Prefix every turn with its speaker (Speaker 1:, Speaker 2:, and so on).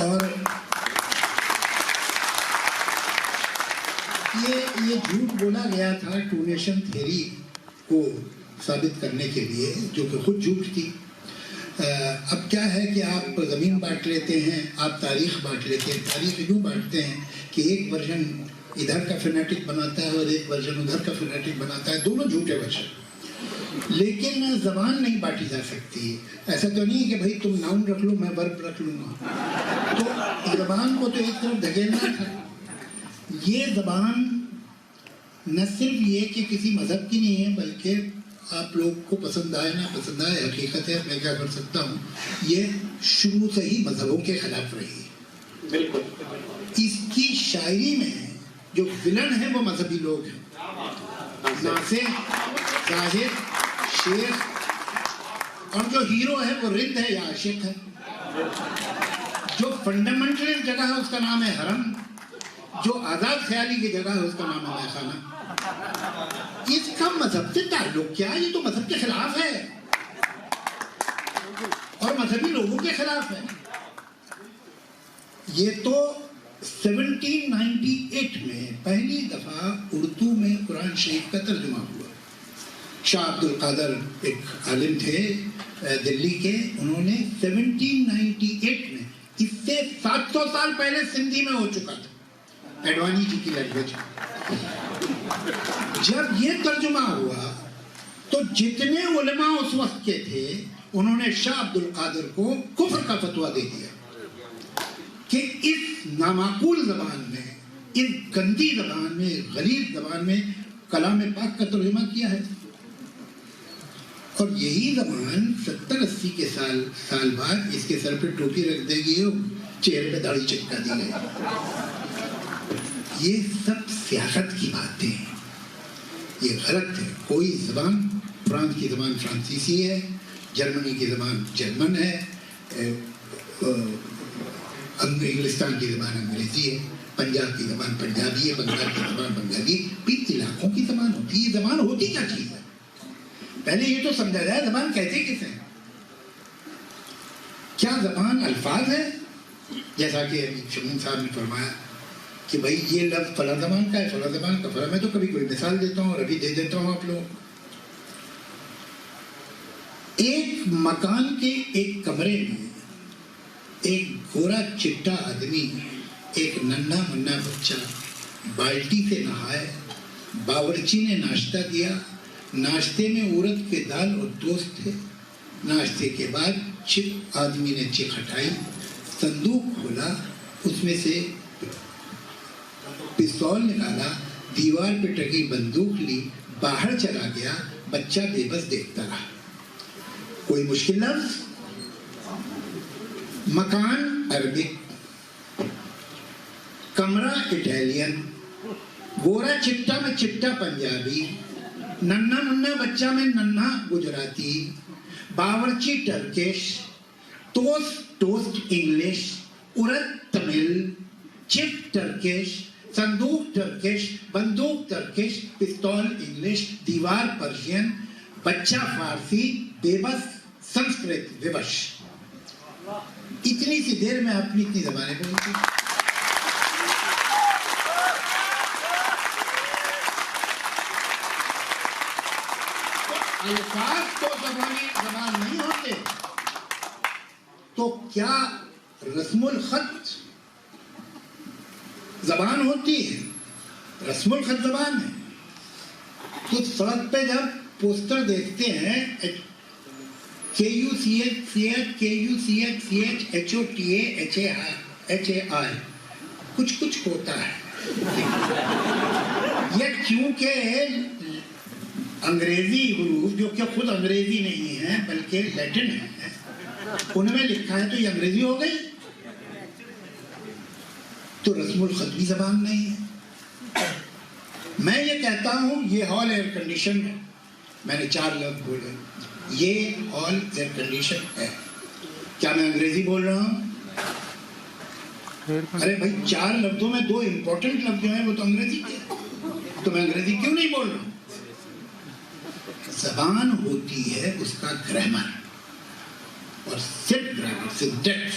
Speaker 1: اور یہ جھوٹ بولا گیا تھا ٹو نیشن تھیوری کو ثابت کرنے کے لیے، جو کہ خود جھوٹ تھی۔ اب کیا ہے کہ آپ زمین بانٹ لیتے ہیں، آپ تاریخ بانٹ لیتے ہیں، تاریخ یوں بانٹتے ہیں کہ ایک ورژن ادھر کا فنیٹک بناتا ہے اور ایک ورژن ادھر کا فنیٹک بناتا ہے، دونوں جھوٹے ورژن۔ لیکن زبان نہیں بانٹی جا سکتی۔ ایسا تو نہیں ہے کہ بھائی تم ناؤن رکھ لو میں ورب رکھ لوں گا، تو زبان کو تو ایک طرف دھکیلنا تھا۔ یہ زبان نہ صرف یہ کہ کسی مذہب کی نہیں ہے، بلکہ آپ لوگ کو پسند آئے نہ پسند آئے، حقیقت ہے، میں کیا کر سکتا ہوں، یہ شروع سے ہی مذہبوں کے خلاف رہی ہے۔ بالکل اس کی شاعری میں جو ولن ہیں وہ مذہبی لوگ ہیں، ناصر، زاہد، شیخ، اور جو ہیرو ہے وہ رند ہے یا عاشق ہے۔ جو فنڈامنٹل جگہ ہے اس کا نام ہے حرم، جو آزاد خیالی کی جگہ ہے اس کا نام ہے میخانہ۔ اس کا مذہب سے تعلق کیا؟ یہ تو مذہب کے خلاف ہے اور مذہبی لوگوں کے خلاف ہے۔ یہ تو 1798 میں پہلی دفعہ اردو میں قرآن شریف کا ترجمہ ہوا۔ شاہ عبد القادر ایک عالم تھے دلی کے، انہوں نے 1798 میں، اس سے 700 سال پہلے سندھی میں ہو چکا تھا، ایڈوانی جی کی لینگویج۔ جب یہ ترجمہ ہوا تو جتنے علماء اس وقت کے تھے انہوں نے شاہ عبد القادر کو کفر کا فتویٰ دے دیا کہ اس نامعقول زبان میں، اس گندی زبان میں، غلیظ زبان میں کلام پاک کا ترجمہ کیا ہے۔ اور یہی زبان 70-80 کے سال بعد اس کے سر پہ ٹوپی رکھ دے گی اور چہرے پہ داڑھی چپکا دی گئی۔ یہ سب سیاست کی باتیں ہیں، یہ غلط ہے۔ کوئی زبان، فرانس کی زبان فرانسیسی ہے، جرمنی کی زبان جرمن ہے، انگلستان کی زبان انگریزی ہے، پنجاب کی زبان پنجابی ہے، بنگال کی زبان بنگالی ہے۔ بھی علاقوں کی زبان ہوتی ہے۔ یہ زبان ہوتی کیا چیز ہے؟ پہلے یہ تو سمجھا جائے زبان کہتے کسے ہیں؟ کیا زبان الفاظ ہے؟ جیسا کہ شمیم صاحب نے فرمایا کہ بھائی یہ لفظ فلاں زبان کا ہے، فلاں زبان کا فلاں۔ میں تو کبھی کوئی مثال دیتا ہوں اور ابھی دے دیتا ہوں آپ لوگ۔ ایک مکان کے ایک کمرے میں ایک گورا چٹا آدمی، ایک ننھا منا بچہ بالٹی سے نہائے، باورچی نے ناشتہ دیا، ناشتے میں عورت کے دال اور دوست تھے۔ ناشتے کے بعد چپ آدمی نے چک ہٹائی، صندوق کھولا، اس میں سے پستول نکالا، دیوار پہ ٹکی بندوق لی، باہر چلا گیا۔ بچہ بے بس دیکھتا رہا۔ کوئی مشکل لفظ؟ مکان عربک، کمرہ اٹالین، گورا چٹا میں چٹا پنجابی، ننھا منا بچہ میں ننھا گجراتی، باورچی ٹرکش، ٹوسٹ انگلش، عورت تمل، چپ ٹرکش، صندوق ٹرکش، بندوق ٹرکش، پستول انگلش، دیوار پرشین، بچہ فارسی، بے بس سنسکرت ووش۔ اتنی سی دیر میں اپنی اتنی زبانیں بولتی۔ الفاظ تو زبان نہیں ہوتے تو کیا رسم الخط زبان ہوتی ہے؟ رسم الخط زبان ہے۔ تو سڑک پہ جب پوسٹر دیکھتے ہیں KUCH کچھ ہوتا ہے۔ یہ کیونکہ انگریزی حروف جو کہ خود انگریزی نہیں ہے بلکہ لیٹن ہے، ان میں لکھا ہے تو یہ انگریزی ہو گئی، تو رسم الخط بھی زبان نہیں ہے۔ میں یہ کہتا ہوں یہ ہال ایئر کنڈیشن ہے، میں نے 4 لفظ بولے، یہ ہال ایئر کنڈیشن ہے، کیا میں انگریزی بول رہا ہوں؟ ارے بھائی 4 لفظوں میں 2 امپورٹنٹ لفظ جو ہیں وہ تو انگریزی کے، تو میں انگریزی کیوں نہیں بول رہا ہوں؟ زبان ہوتی ہے اس کا گرامر، اور صرف گرامر، سنٹیکس۔